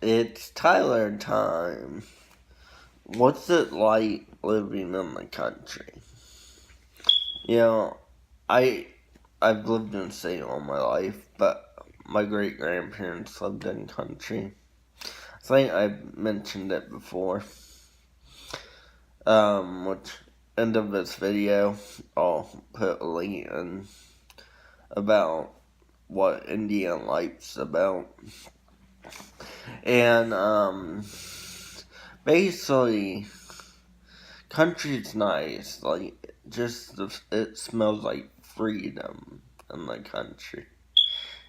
It's Tyler time. What's it like living in the country? You know, I I've lived in the city all my life, but my great grandparents lived in country. I think I've mentioned it before. Which end of this video, I'll put a link in about what Indian life's about. And basically, country's nice. Like, it smells like freedom in the country,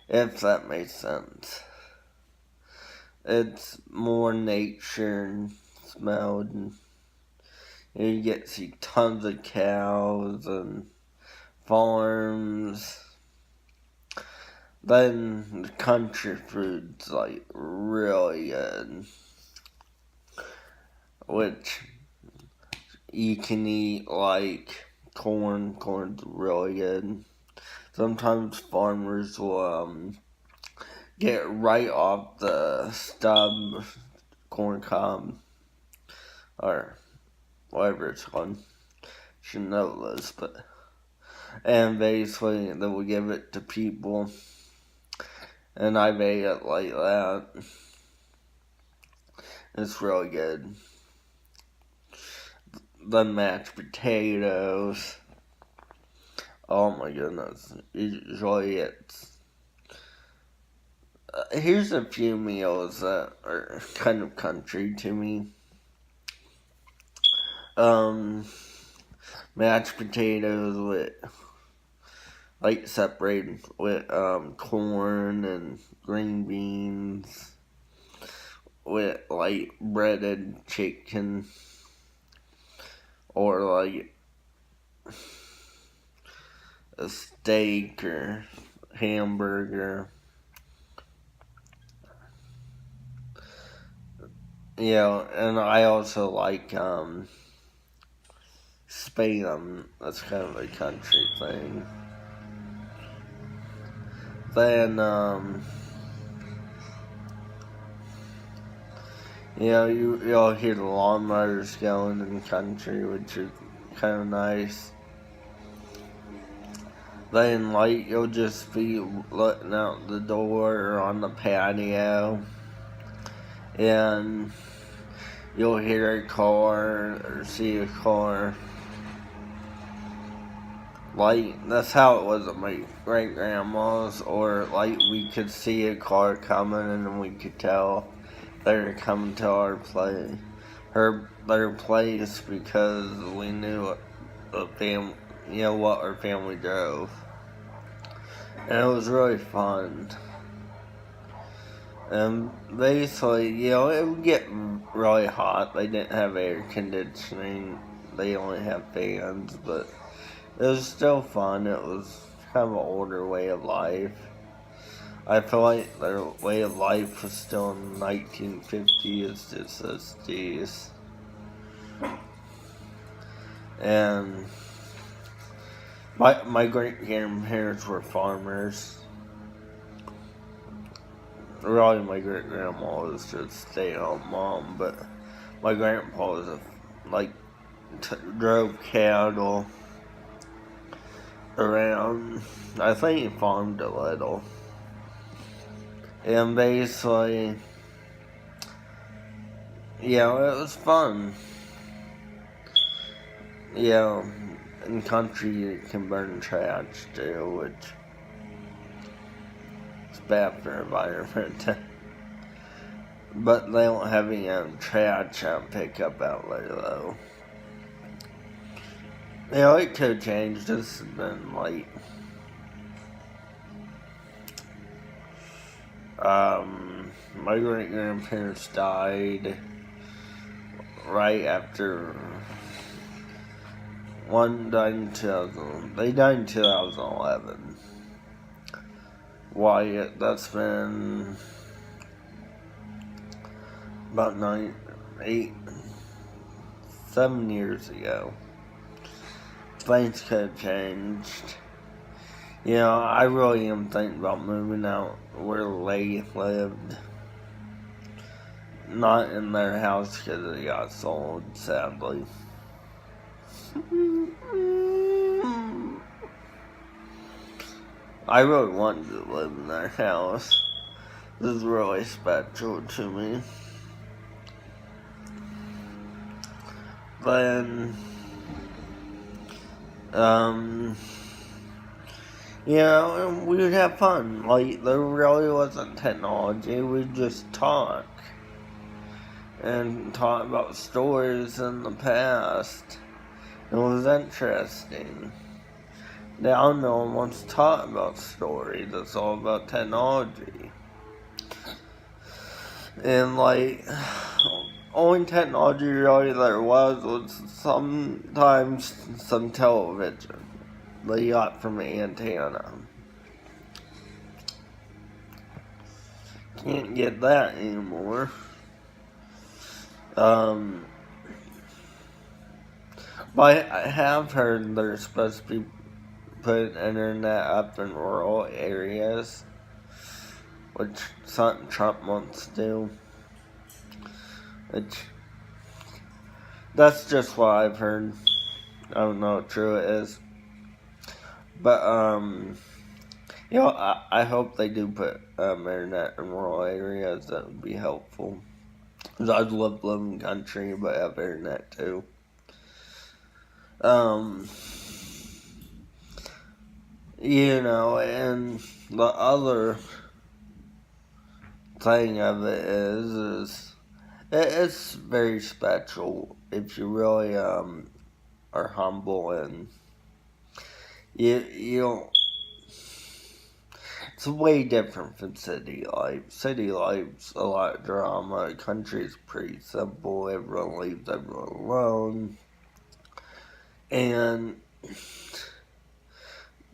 if that makes sense. It's more nature and smelled, and you get to see tons of cows and farms. Then the country food's like really good, which you can eat like corn. Corn's really good. Sometimes farmers will get right off the stub, corn cob, or whatever it's called. Should know this, but and basically they will give it to people, and I've ate it like that. It's really good. The mashed potatoes. Oh my goodness. Usually it's. Here's a few meals that are kind of country to me. Mashed potatoes with, like, separated with, corn and green beans with, like, breaded chicken or, like, a steak or hamburger. Yeah, and I also like Spam. That's kind of a country thing. Then you'll hear the lawnmowers going in the country, which is kind of nice. Then like you'll just be looking out the door or on the patio, and you'll hear a car or see a car. Like, that's how it was at my great grandma's, or like we could see a car coming and we could tell they were coming to our place, their place, because we knew what our family drove, and it was really fun. And basically, it would get really hot. They didn't have air conditioning; they only have fans, but it was still fun. It was kind of an older way of life. I feel like their way of life was still in the 1950s, just as these. And my great grandparents were farmers. Really, my great grandma was just stay-at-home mom, but my grandpa was drove cattle around. I think he farmed a little. And basically, it was fun. In country you can burn trash too, which is bad for the environment. But they don't have any trash pickup out there though. It could have changed. This has been late. My great grandparents died right after one died in 2000. They died in 2011. Wyatt, that's been about 7 years ago. Things could have changed. I really am thinking about moving out where Leigh lived. not in their house because it got sold, sadly. I really wanted to live in their house. This is really special to me. Then, you know, and we would have fun. Like, there really wasn't technology. We'd just talk. And talk about stories in the past. It was interesting. Now no one wants to talk about stories. It's all about technology. And, like, only technology really there was sometimes some television they got from the antenna. Can't get that anymore. But I have heard they're supposed to be putting internet up in rural areas, which something Trump wants to do. Which, that's just what I've heard. I don't know how true it is. But, you know, I hope they do put internet in rural areas. That would be helpful. Because I'd love living in country, but have internet too. You know, and the other thing of it is it's very special if you really are humble and you don't. It's way different from city life. City life's a lot of drama. Country's pretty simple. Everyone leaves everyone alone. And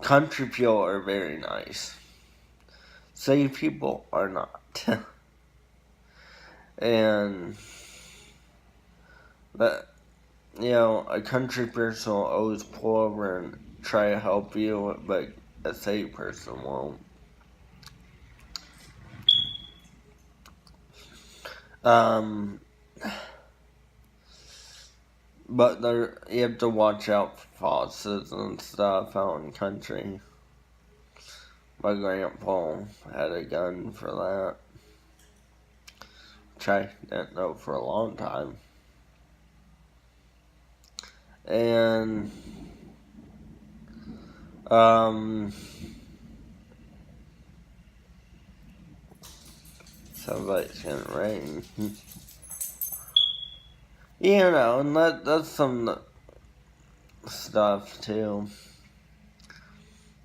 country people are very nice. City people are not. And that, you know, a country person will always pull over and try to help you, but a city person won't. But you have to watch out for foxes and stuff out in country. My grandpa had a gun for that, which I didn't know for a long time. And, sounds like it's gonna rain. You know, and that's some stuff too.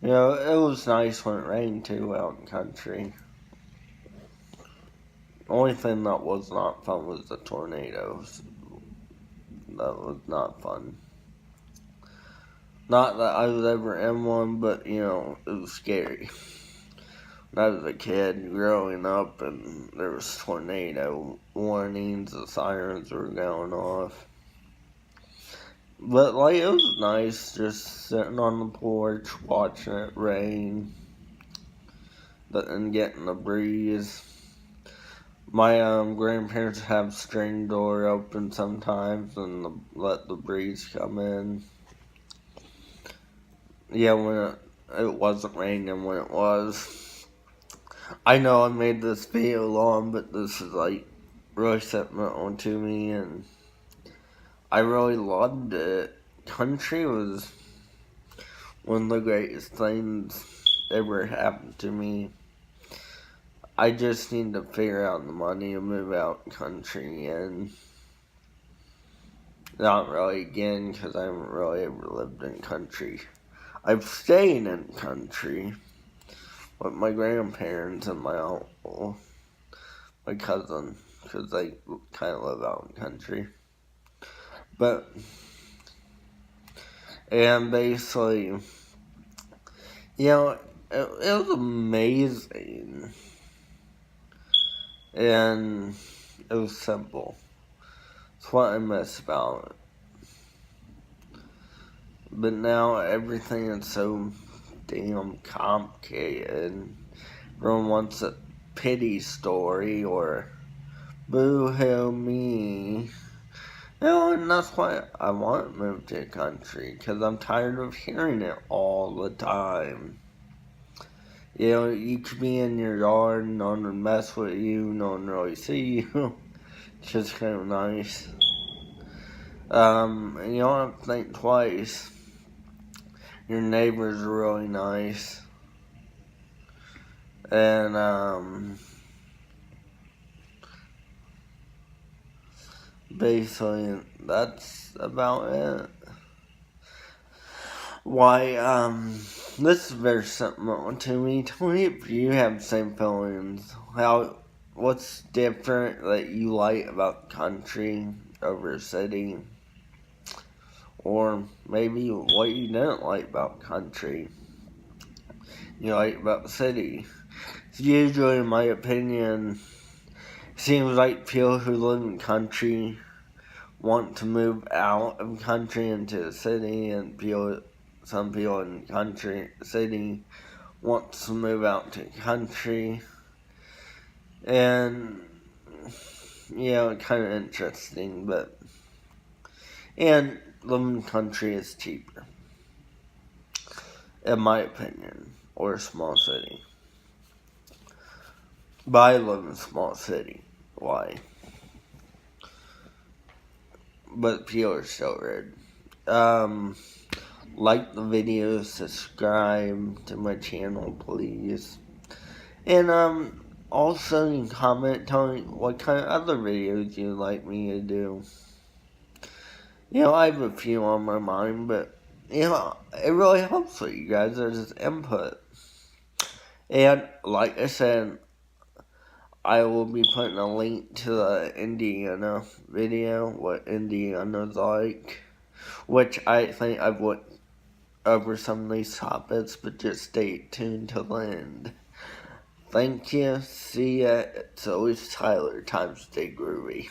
You know, it was nice when it rained too out in country. The only thing that was not fun was the tornadoes. That was not fun. Not that I was ever in one, but, you know, it was scary. When I was a kid growing up and there was tornado warnings, the sirens were going off. But, like, it was nice just sitting on the porch, watching it rain, and getting the breeze. My grandparents have screen door open sometimes and let the breeze come in. Yeah, when it wasn't raining when it was. I know I made this video long, but this is, like, really sentimental to me, and I really loved it. Country was one of the greatest things ever happened to me. I just need to figure out the money to move out country, and not really again, because I haven't really ever lived in country. I've stayed in country with my grandparents and my uncle, my cousin, because they kind of live out in country. But, and basically, you know, it was amazing. And it was simple. It's what I miss about it. But now everything is so damn complicated. Everyone wants a pity story or Boo-hoo me. And that's why I want to move to the country, because I'm tired of hearing it all the time. You could be in your yard, no one would mess with you, no one really see you. It's just kind of nice. And you don't have to think twice. Your neighbors are really nice. And, basically, that's about it. Why, this is very sentimental to me. Tell me if you have the same feelings. What's different that you like about country over city? Or maybe what you didn't like about country, you like about the city. Usually, in my opinion, it seems like people who live in country want to move out of country into the city, and some people in city want to move out to country. And, kind of interesting, and living in country is cheaper, in my opinion, or a small city. But I live in a small city. Why? But people are so rude. Like the video, subscribe to my channel, please. And, also you can comment, tell me what kind of other videos you'd like me to do. I have a few on my mind, but, it really helps with you guys. There's input. And, like I said, I will be putting a link to the Indiana video, what Indiana's like, which I think I've went over some of these topics, but just stay tuned to the end. Thank you, see ya, it's always Tyler, time to stay groovy.